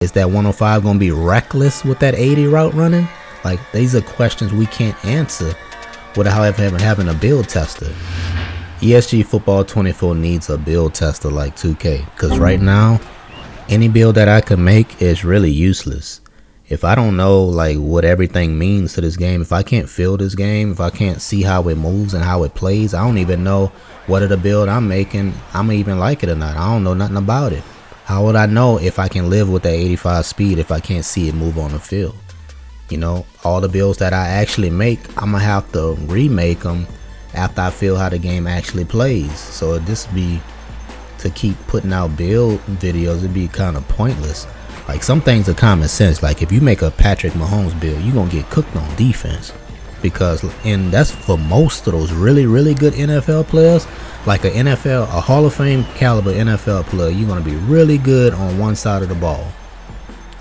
Is that 105 going to be reckless with that 80 route running? Like, these are questions we can't answer without having a build tester. ESG Football 24 needs a build tester like 2K, because right now, any build that I can make is really useless. If I don't know like what everything means to this game, if I can't feel this game, if I can't see how it moves and how it plays, I don't even know what of the build I'm making, I'm even like it or not. I don't know nothing about it. How would I know if I can live with that 85 speed if I can't see it move on the field? You know, all the builds that I actually make, I'm gonna have to remake them after I feel how the game actually plays. So this be to keep putting out build videos, it'd be kind of pointless. Like, some things are common sense. Like, if you make a Patrick Mahomes build, you're gonna get cooked on defense, because, and that's for most of those really good NFL players. Like a Hall of Fame caliber NFL player, you're gonna be really good on one side of the ball,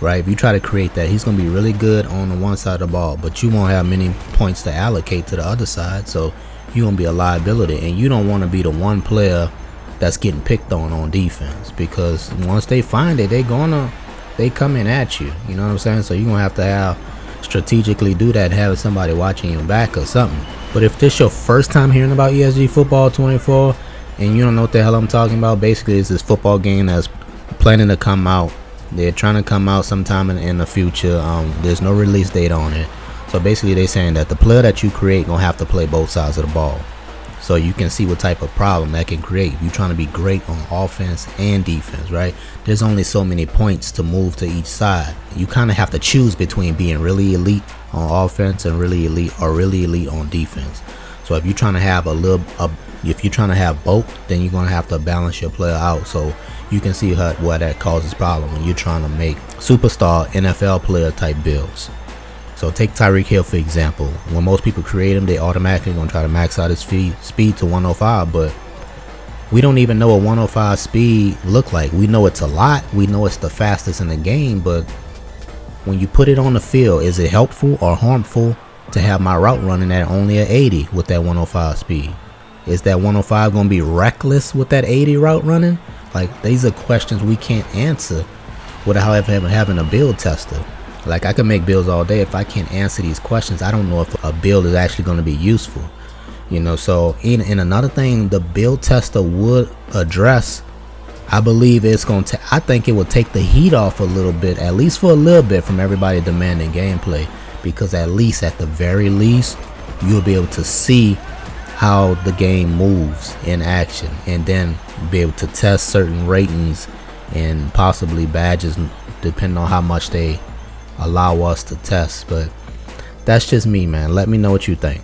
right? If you try to create that, he's gonna be really good on the one side of the ball, but you won't have many points to allocate to the other side, so you're gonna be a liability. And you don't want to be the one player that's getting picked on defense, because once they find it, they come in at you. You know what I'm saying? So you're gonna have to strategically do that, have somebody watching your back or something. But if this your first time hearing about ESG Football 24 and you don't know what the hell I'm talking about, basically it's this football game that's planning to come out. They're trying to come out sometime in the future. There's no release date on it. So basically they're saying that the player that you create gonna have to play both sides of the ball. So you can see what type of problem that can create. You're trying to be great on offense and defense, right? There's only so many points to move to each side. You kind of have to choose between being really elite on offense and really elite on defense. So if you're trying to have if you're trying to have both, then you're gonna have to balance your player out. So you can see why that causes problem when you're trying to make superstar NFL player type builds. So take Tyreek Hill for example. When most people create him, they automatically gonna try to max out his speed to 105, but we don't even know what 105 speed look like. We know it's a lot. We know it's the fastest in the game, but when you put it on the field, is it helpful or harmful to have my route running at only an 80 with that 105 speed? Is that 105 gonna be reckless with that 80 route running? Like, these are questions we can't answer without having a build tester. Like, I can make builds all day. If I can't answer these questions, I don't know if a build is actually going to be useful. You know, so in another thing the build tester would address, I believe it's going to, I think it will take the heat off a little bit, at least for a little bit, from everybody demanding gameplay. Because at the very least, you'll be able to see how the game moves in action, and then be able to test certain ratings and possibly badges, depending on how much they allow us to test. But that's just me, man. Let me know what you think.